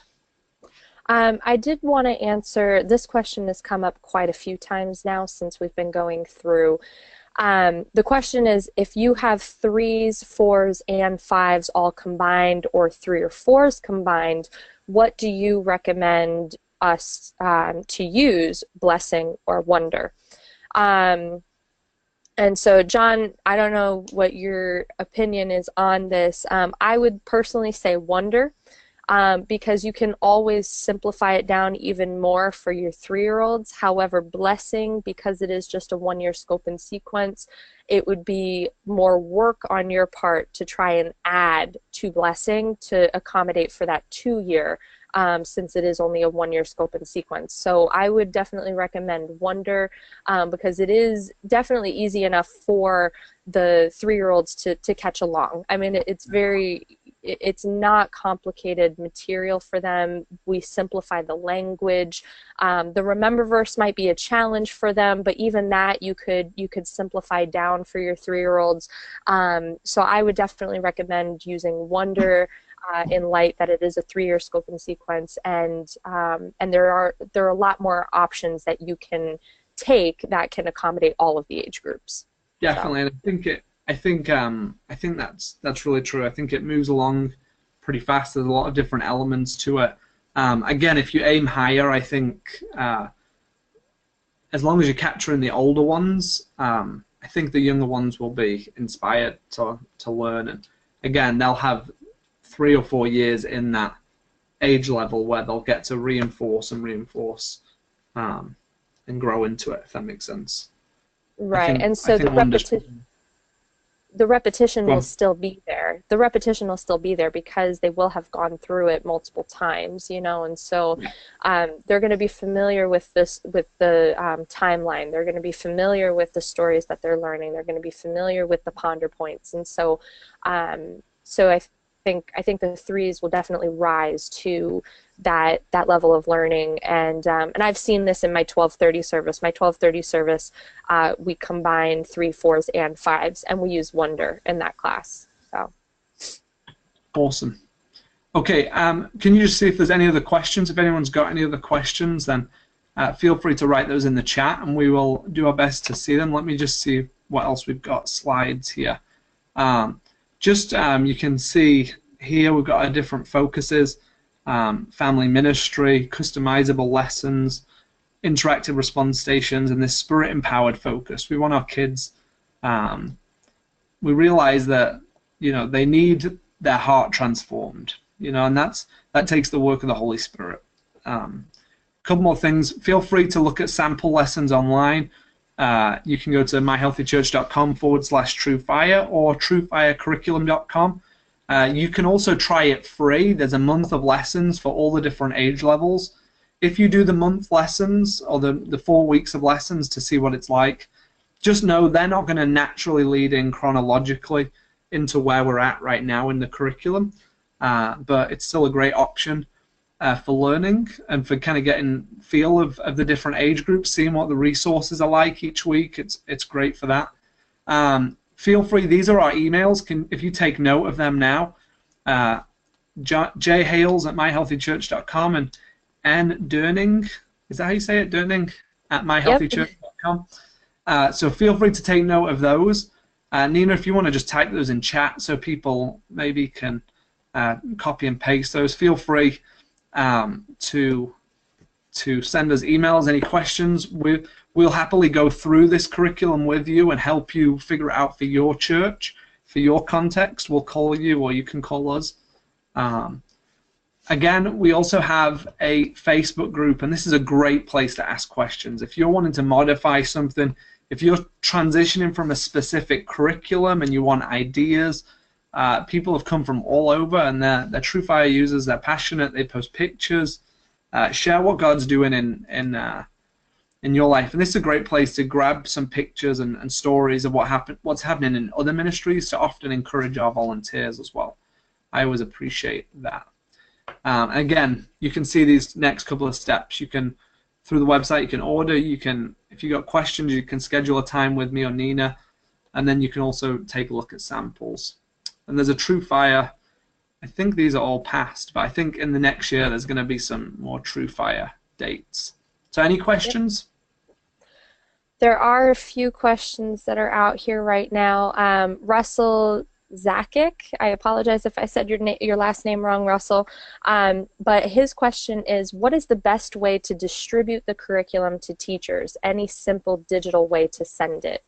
I did want to answer, this question has come up quite a few times now since we've been going through. The question is, if you have 3s, 4s, and 5s all combined, or 3 or 4s combined, what do you recommend us to use, blessing or wonder? And so, John, I don't know what your opinion is on this. I would personally say wonder, because you can always simplify it down even more for your 3-year-olds. However, blessing, because it is just a 1-year scope and sequence, it would be more work on your part to try and add to blessing to accommodate for that 2-year, since it is only a 1-year scope and sequence. So I would definitely recommend wonder, because it is definitely easy enough for the 3-year-olds to catch along. I mean, it's not complicated material for them. We simplify the language. The remember verse might be a challenge for them, but even that you could simplify down for your 3-year-olds. So I would definitely recommend using wonder, in light that it is a 3-year scope and sequence, and there are a lot more options that you can take that can accommodate all of the age groups. Definitely, and I think that's really true. I think it moves along pretty fast. There's a lot of different elements to it. Again, if you aim higher, I think as long as you're capturing the older ones, I think the younger ones will be inspired to learn. And again, they'll have 3 or 4 years in that age level where they'll get to reinforce and grow into it, if that makes sense. Right, and so the repetition will still be there. The repetition will still be there because they will have gone through it multiple times, and so they're going to be familiar with the timeline. They're going to be familiar with the stories that they're learning. They're going to be familiar with the ponder points, and so I think the 3s will definitely rise to that level of learning, and I've seen this in my 12:30 service. My 12:30 service, we combine 3, 4s, and 5s, and we use wonder in that class. So awesome. Okay, can you just see if there's any other questions? If anyone's got any other questions, then feel free to write those in the chat, and we will do our best to see them. Let me just see what else we've got. Slides here. You can see here we've got our different focuses, family ministry, customizable lessons, interactive response stations, and this spirit-empowered focus. We want our kids, we realize that, they need their heart transformed, and that takes the work of the Holy Spirit. A couple more things. Feel free to look at sample lessons online. You can go to myhealthychurch.com/Tru Fire or trufirecurriculum.com. You can also try it free. There's a month of lessons for all the different age levels. If you do the month lessons or the 4 weeks of lessons to see what it's like, just know they're not going to naturally lead in chronologically into where we're at right now in the curriculum, but it's still a great option for learning and for kind of getting feel of the different age groups, seeing what the resources are like each week. It's great for that. Feel free, these are our emails. If you take note of them now, jhales@myhealthychurch.com and Ann Durning, is that how you say it, Durning, at myhealthychurch.com. So feel free to take note of those. Nina, if you want to just type those in chat so people maybe can copy and paste those, feel free. to send us emails, any questions. We'll happily go through this curriculum with you and help you figure it out for your church, for your context. We'll call you, or you can call us. Again, we also have a Facebook group, and this is a great place to ask questions. If you're wanting to modify something, if you're transitioning from a specific curriculum and you want ideas, people have come from all over, and they're Tru Fire users. They're passionate. They post pictures, share what God's doing in your life. And this is a great place to grab some pictures and stories of what's happening in other ministries, to often encourage our volunteers as well. I always appreciate that. Again, you can see these next couple of steps. You can, through the website, you can order. You can, if you got questions, you can schedule a time with me or Nina, and then you can also take a look at samples. And there's a Tru Fire. I think these are all past, but I think in the next year there's going to be some more Tru Fire dates. So any questions? There are a few questions that are out here right now. Russell Zakic, I apologize if I said your last name wrong, Russell, but his question is, what is the best way to distribute the curriculum to teachers? Any simple digital way to send it?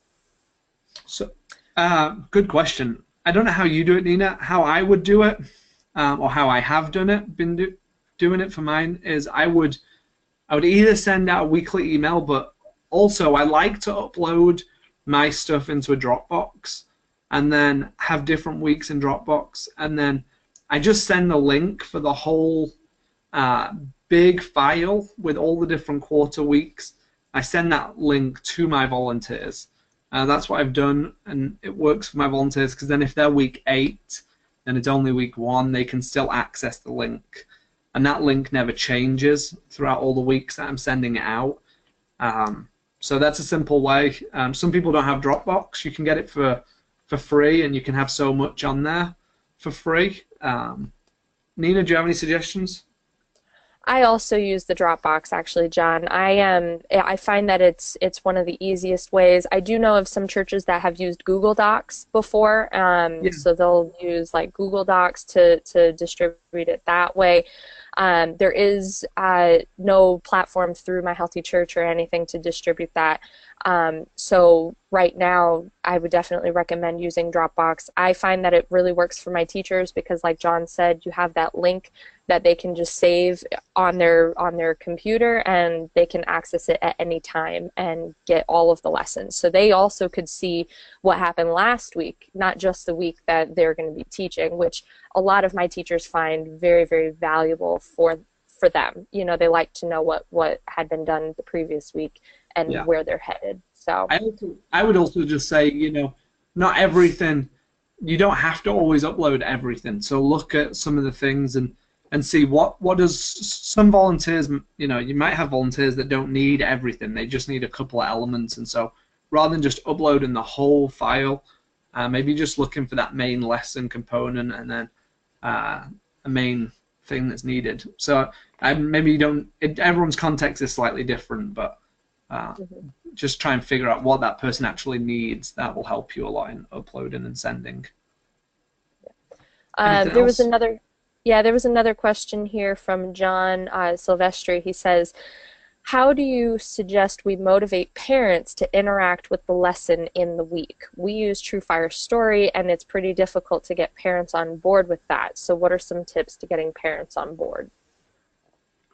So, good question. I don't know how you do it, Nina. How I would do it, or how I have done it, doing it for mine, is I would either send out a weekly email, but also I like to upload my stuff into a Dropbox and then have different weeks in Dropbox, and then I just send the link for the whole big file with all the different quarter weeks. I send that link to my volunteers. That's what I've done, and it works for my volunteers, because then if they're week 8 and it's only week 1, they can still access the link, and that link never changes throughout all the weeks that I'm sending it out. So that's a simple way. Some people don't have Dropbox. You can get it for free, and you can have so much on there for free. Nina, do you have any suggestions? I also use the Dropbox, actually, John. I find that it's one of the easiest ways. I do know of some churches that have used Google Docs before, so they'll use like Google Docs to distribute it that way. There is no platform through My Healthy Church or anything to distribute that. So right now, I would definitely recommend using Dropbox. I find that it really works for my teachers because, like John said, you have that link that they can just save on their computer, and they can access it at any time and get all of the lessons. So they also could see what happened last week, not just the week that they're going to be teaching, which a lot of my teachers find very, very valuable for them. You know, they like to know what had been done the previous week and where they're headed. So I would also just say, you know, not everything, you don't have to always upload everything. So look at some of the things and see what does some volunteers, you know, you might have volunteers that don't need everything. They just need a couple of elements. And so rather than just uploading the whole file, maybe just looking for that main lesson component and then a main thing that's needed. So maybe you don't, everyone's context is slightly different, but just try and figure out what that person actually needs. That will help you a lot in uploading and sending. There was another question here from John Silvestri. He says, how do you suggest we motivate parents to interact with the lesson in the week? We use Tru Fire Story, and it's pretty difficult to get parents on board with that. So what are some tips to getting parents on board?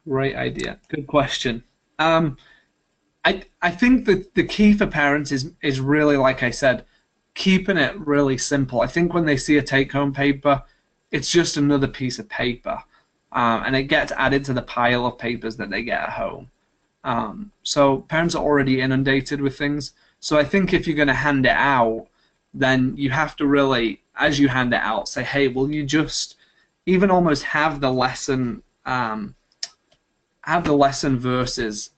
Great idea. Good question. I think that the key for parents is really, like I said, keeping it really simple. I think when they see a take-home paper, it's just another piece of paper, and it gets added to the pile of papers that they get at home. So parents are already inundated with things. So I think if you're going to hand it out, then you have to really, as you hand it out, say, hey, will you just even almost have the lesson verses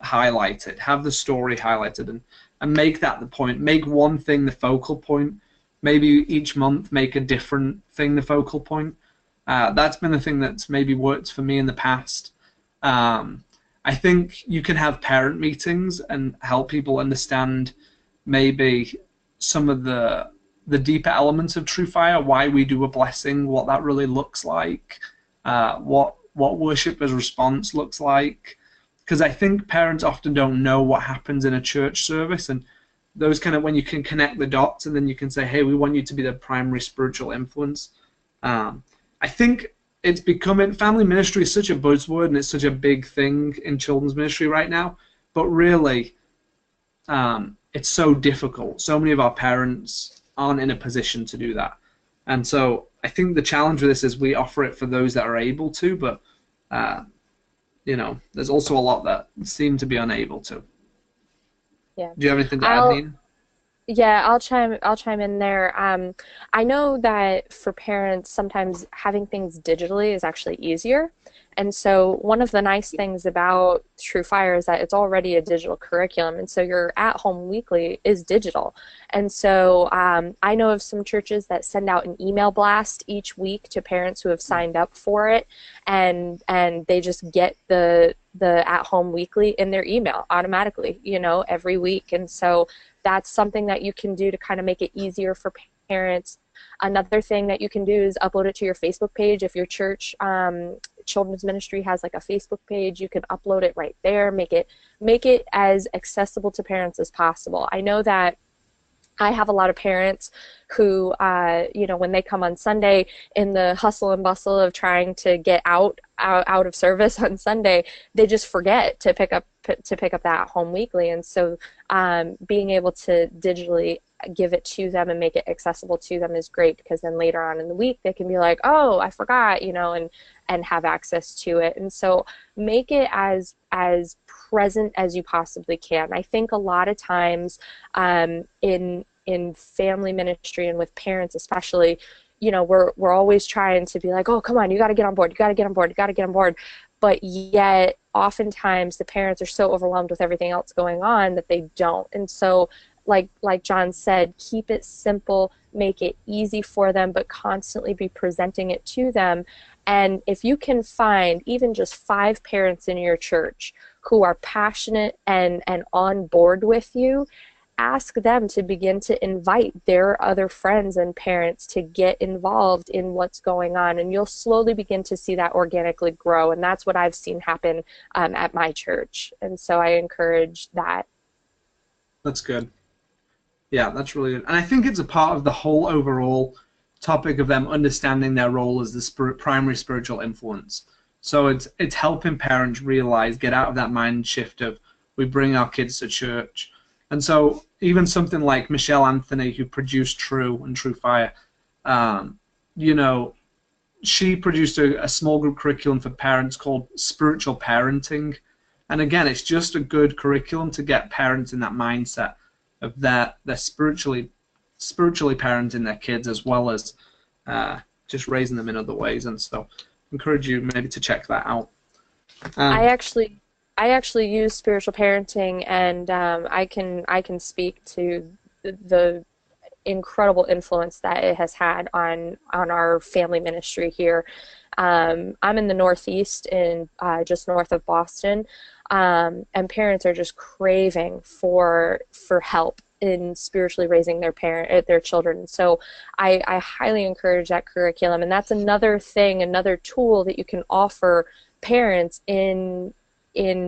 highlighted, have the story highlighted, and make that the point. Make one thing the focal point. Maybe each month make a different thing the focal point. That's been the thing that's maybe worked for me in the past. I think you can have parent meetings and help people understand maybe some of the deeper elements of Tru Fire, why we do a blessing, what that really looks like, what what worship as response looks like, because I think parents often don't know what happens in a church service, and those kind of when you can connect the dots and then you can say, hey, we want you to be the primary spiritual influence. I think it's becoming, family ministry is such a buzzword and it's such a big thing in children's ministry right now, but really it's so difficult. So many of our parents aren't in a position to do that. And so I think the challenge with this is we offer it for those that are able to, but there's also a lot that seem to be unable to. Yeah. Do you have anything to add, Nina? Yeah, I'll chime in there. I know that for parents, sometimes having things digitally is actually easier. And so one of the nice things about Tru Fire is that it's already a digital curriculum, and so your at-home weekly is digital. And so I know of some churches that send out an email blast each week to parents who have signed up for it, and they just get the at-home weekly in their email automatically, every week. And so that's something that you can do to kind of make it easier for parents. Another thing that you can do is upload it to your Facebook page. If your church children's ministry has like a Facebook page, you can upload it right there. Make it as accessible to parents as possible. I know that I have a lot of parents who, when they come on Sunday, in the hustle and bustle of trying to get out of service on Sunday, they just forget to pick up that home weekly. And so being able to digitally give it to them and make it accessible to them is great, because then later on in the week they can be like, oh, I forgot, and have access to it. And so make it as present as you possibly can. I think a lot of times in family ministry and with parents especially, we're always trying to be like, oh, come on, you got to get on board, you got to get on board, you got to get on board. But yet oftentimes the parents are so overwhelmed with everything else going on that they don't. And so like John said, keep it simple, make it easy for them, but constantly be presenting it to them. And if you can find even just 5 parents in your church who are passionate and on board with you, ask them to begin to invite their other friends and parents to get involved in what's going on, and you'll slowly begin to see that organically grow. And that's what I've seen happen at my church. And so I encourage that. That's good. Yeah, that's really good. And I think it's a part of the whole overall topic of them understanding their role as the primary spiritual influence. So it's helping parents realize, get out of that mind shift of we bring our kids to church. And so even something like Michelle Anthony, who produced Tru and Tru Fire, she produced a small group curriculum for parents called Spiritual Parenting. And again, it's just a good curriculum to get parents in that mindset of they're spiritually parenting their kids, as well as just raising them in other ways. And so I encourage you maybe to check that out. I actually use spiritual parenting, and I can speak to the incredible influence that it has had on our family ministry here. I'm in the Northeast, in just north of Boston, and parents are just craving for help in spiritually raising their children. So I highly encourage that curriculum, and that's another tool that you can offer parents in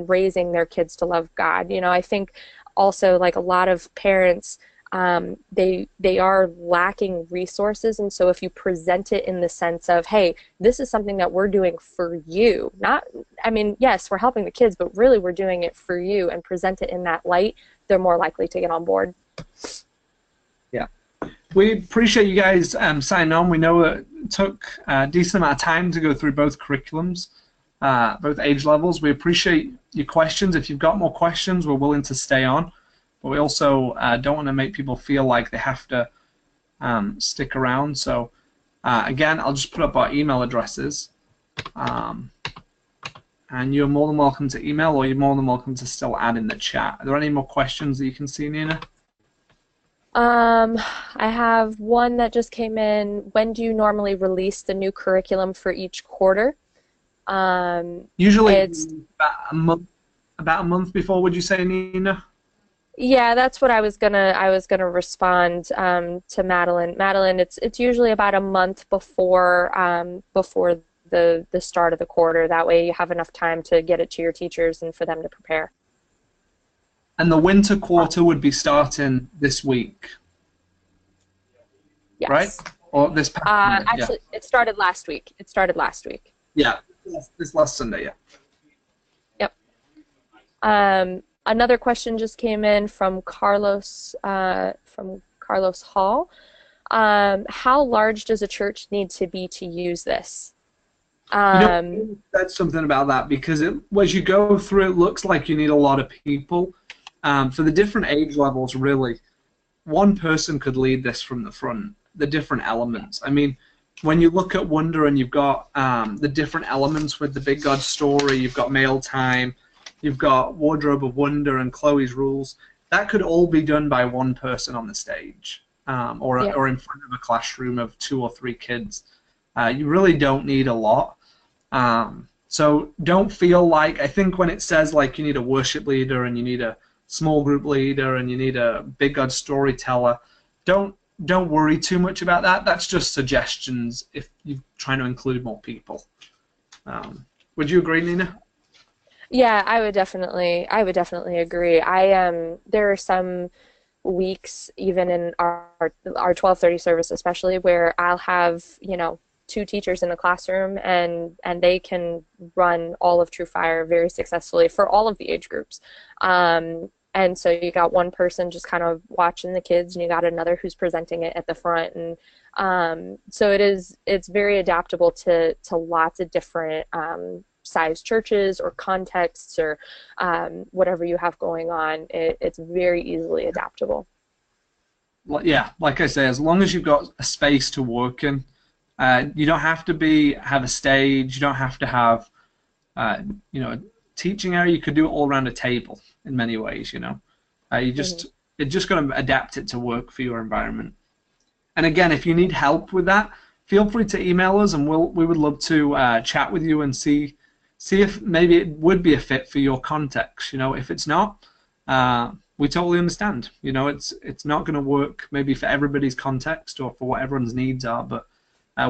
raising their kids to love God. I think also, like, a lot of parents, they are lacking resources, and so if you present it in the sense of, hey, this is something that we're doing for you, yes, we're helping the kids, but really we're doing it for you, and present it in that light, they're more likely to get on board. Yeah. We appreciate you guys signing on. We know it took a decent amount of time to go through both curriculums, both age levels. We appreciate your questions. If you've got more questions, we're willing to stay on. But we also don't want to make people feel like they have to stick around. So, again, I'll just put up our email addresses. And you're more than welcome to email, or you're more than welcome to still add in the chat. Are there any more questions that you can see, Nina? I have one that just came in. When do you normally release the new curriculum for each quarter? Usually it's about a month before, would you say, Nina? Yeah, that's what I was gonna respond to Madeline. Madeline, it's usually about a month before the start of the quarter. That way you have enough time to get it to your teachers and for them to prepare. And the winter quarter would be starting this week, right? Yes. Or this past Sunday? Yeah. Actually, it started last week. It started last week. Yeah, this last Sunday, yeah. Yep. Another question just came in from Carlos Hall. How large does a church need to be to use this? That's something about that, because as you go through, it looks like you need a lot of people. For the different age levels, really, one person could lead this from the front, the different elements. I mean, when you look at Wonder and you've got the different elements with the Big God story, you've got Mail Time, you've got Wardrobe of Wonder and Chloe's Rules, that could all be done by one person on the stage, or in front of a classroom of 2 or 3 kids. You really don't need a lot. So don't feel like, I think when it says like you need a worship leader and you need a small group leader and you need a Big God storyteller, don't worry too much about that. That's just suggestions if you're trying to include more people. Would you agree, Nina? Yeah, I would definitely agree. There are some weeks, even in our 12:30 service especially, where I'll have, 2 teachers in the classroom, and they can run all of Tru Fire very successfully for all of the age groups. And so you got one person just kind of watching the kids, and you got another who's presenting it at the front. And so it's very adaptable to lots of different size churches or contexts or whatever you have going on. It's very easily adaptable. Well, yeah, like I say, as long as you've got a space to work in, you don't have to have a stage. You don't have to have a teaching area. You could do it all around a table in many ways. You're just going to adapt it to work for your environment. And again, if you need help with that, feel free to email us, and we would love to chat with you and see if maybe it would be a fit for your context. If it's not, we totally understand. It's not going to work maybe for everybody's context or for what everyone's needs are, but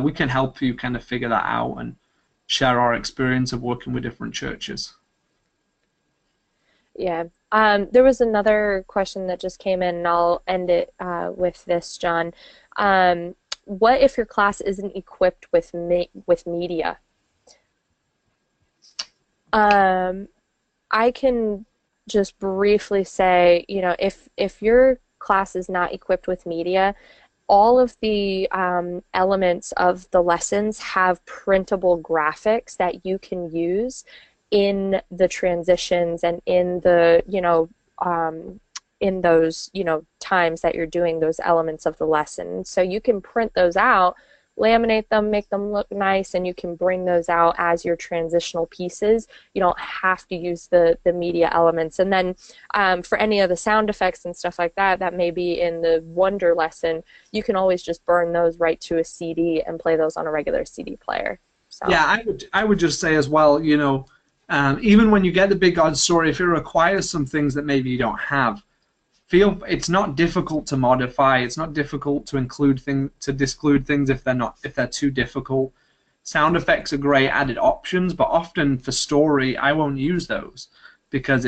we can help you kind of figure that out and share our experience of working with different churches. Yeah. There was another question that just came in, and I'll end it with this, John. What if your class isn't equipped with media? I can just briefly say, if your class is not equipped with media, all of the elements of the lessons have printable graphics that you can use in the transitions and in the in those times that you're doing those elements of the lesson. So you can print those out, laminate them, make them look nice, and you can bring those out as your transitional pieces. You don't have to use the media elements. And then for any of the sound effects and stuff like that may be in the Wonder lesson, you can always just burn those right to a CD and play those on a regular CD player. So. Yeah, I would just say as well, even when you get the Big God story, if it requires some things that maybe you don't have, it's not difficult to modify. It's not difficult to include to disclude things if they're too difficult. Sound effects are great added options, but often for story I won't use those because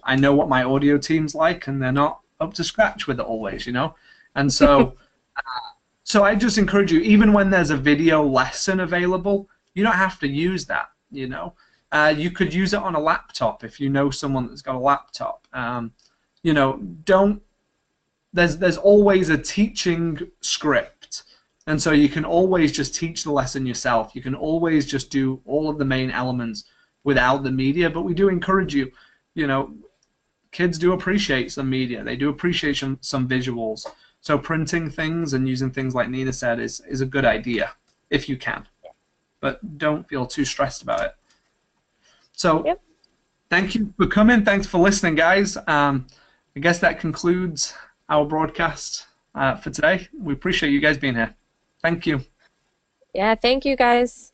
I know what my audio team's like, and they're not up to scratch with it always, And so so I just encourage you, even when there's a video lesson available, you don't have to use that. You could use it on a laptop if you know someone that's got a laptop. There's always a teaching script, and so you can always just teach the lesson yourself. You can always just do all of the main elements without the media, but we do encourage you, kids do appreciate some media. They do appreciate some visuals. So printing things and using things like Nina said is a good idea if you can, but don't feel too stressed about it. So yep. Thank you for coming. Thanks for listening, guys. I guess that concludes our broadcast for today. We appreciate you guys being here. Thank you. Yeah, thank you, guys.